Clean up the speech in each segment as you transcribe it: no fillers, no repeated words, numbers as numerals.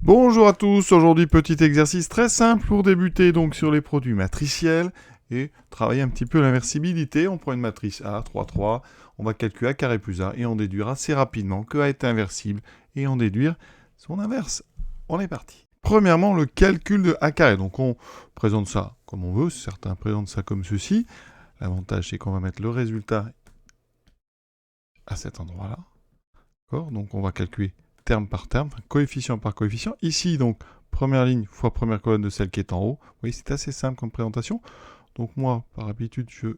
Bonjour à tous, aujourd'hui petit exercice très simple pour débuter donc sur les produits matriciels et travailler un petit peu l'inversibilité. On prend une matrice A, 3, 3, on va calculer A carré plus A et on déduira assez rapidement que A est inversible et en déduire son inverse. On est parti. Premièrement, le calcul de A carré. Donc on présente ça comme on veut, certains présentent ça comme ceci. L'avantage c'est qu'on va mettre le résultat à cet endroit-là. Donc on va calculer terme par terme, coefficient par coefficient. Ici, donc, première ligne fois première colonne de celle qui est en haut. Vous voyez, c'est assez simple comme présentation. Donc moi, par habitude, je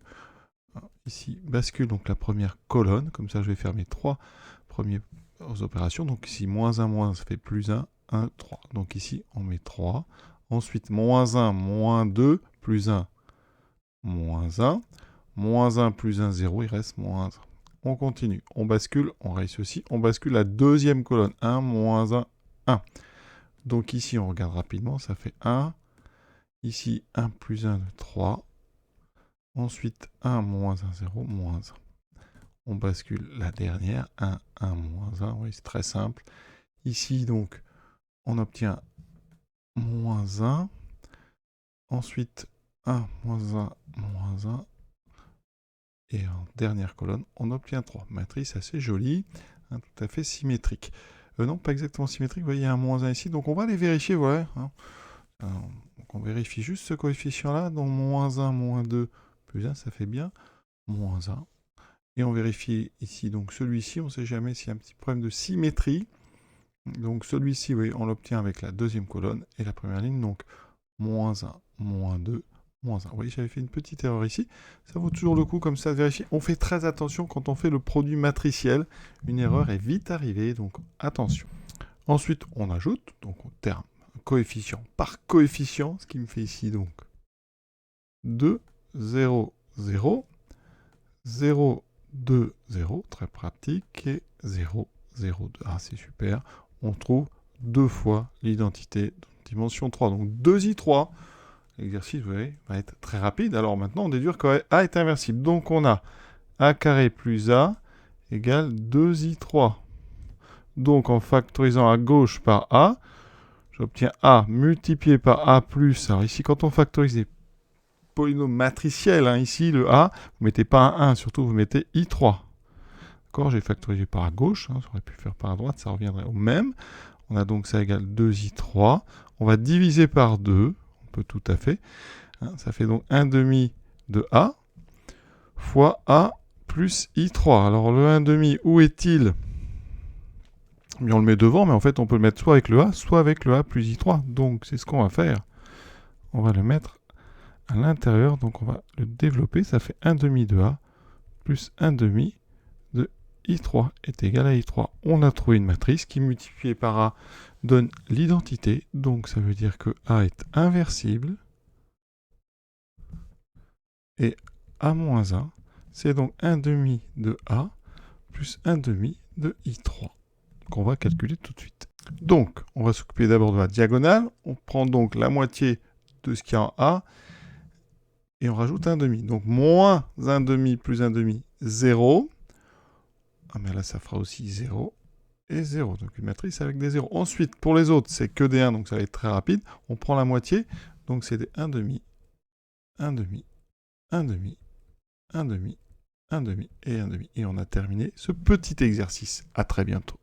ici bascule donc la première colonne. Comme ça, je vais faire mes trois premières opérations. Donc ici, moins 1, moins 1, ça fait plus 1, 1, 3. Donc ici, on met 3. Ensuite, moins 1, moins 2, plus 1, moins 1. Moins 1 plus 1, 0, il reste moins 1. On continue, on bascule, on réussit aussi, on bascule la deuxième colonne, 1, moins 1, 1. Donc ici, on regarde rapidement, ça fait 1. Ici, 1 plus 1, 3. Ensuite, 1, moins 1, 0, moins 1. On bascule la dernière, 1, 1, moins 1, oui, c'est très simple. Ici, donc, on obtient moins 1. Ensuite, 1, moins 1, moins 1. Et en dernière colonne, on obtient 3. Matrice assez jolie, hein, tout à fait symétrique. Non, pas exactement symétrique, vous voyez, il y a un moins 1 ici, donc on va les vérifier, voilà. Hein. Donc on vérifie juste ce coefficient-là, donc moins 1, moins 2, plus 1, ça fait bien moins 1. Et on vérifie ici, donc celui-ci, on ne sait jamais s'il y a un petit problème de symétrie. Donc celui-ci, oui, on l'obtient avec la deuxième colonne et la première ligne, donc moins 1, moins 2, moins 1. Vous voyez, j'avais fait une petite erreur ici. Ça vaut toujours le coup comme ça de vérifier. On fait très attention quand on fait le produit matriciel. Une erreur est vite arrivée, donc attention. Ensuite, on ajoute, donc on terme coefficient par coefficient, ce qui me fait ici donc 2, 0, 0, 0, 2, 0, très pratique, et 0, 0, 2. Ah, c'est super. On trouve deux fois l'identité de dimension 3, donc 2i3. L'exercice, vous voyez, va être très rapide. Alors maintenant, on déduit que A est inversible. Donc on a A carré plus A égale 2i3. Donc en factorisant à gauche par A, j'obtiens A multiplié par A plus. Alors ici, quand on factorise des polynômes matriciels, hein, ici le A, vous ne mettez pas un 1, surtout vous mettez i3. D'accord, j'ai factorisé par à gauche, hein, j'aurais pu faire par à droite, ça reviendrait au même. On a donc ça égale 2i3. On va diviser par 2, on peut tout à fait. Hein, ça fait donc 1 demi de A fois A plus I3. Alors le 1 demi, où est-il? On le met devant, mais en fait on peut le mettre soit avec le A, soit avec le A plus I3. Donc c'est ce qu'on va faire. On va le mettre à l'intérieur, donc on va le développer. Ça fait 1 demi de A plus 1 demi de I3 est égal à I3. On a trouvé une matrice qui multipliée par A donne l'identité. Donc ça veut dire que A est inversible. Et A-1, c'est donc 1 demi de A plus 1 demi de I3, qu'on va calculer tout de suite. Donc, on va s'occuper d'abord de la diagonale. On prend donc la moitié de ce qu'il y a en A, et on rajoute 1 demi. Donc, moins 1 demi plus 1 demi, 0. Ah, mais là, ça fera aussi 0 et 0. Donc, une matrice avec des 0. Ensuite, pour les autres, c'est que des 1, donc ça va être très rapide. On prend la moitié, donc c'est des 1 demi, 1 demi, 1 demi, 1 demi, 1 demi et 1 demi. Et on a terminé ce petit exercice. À très bientôt.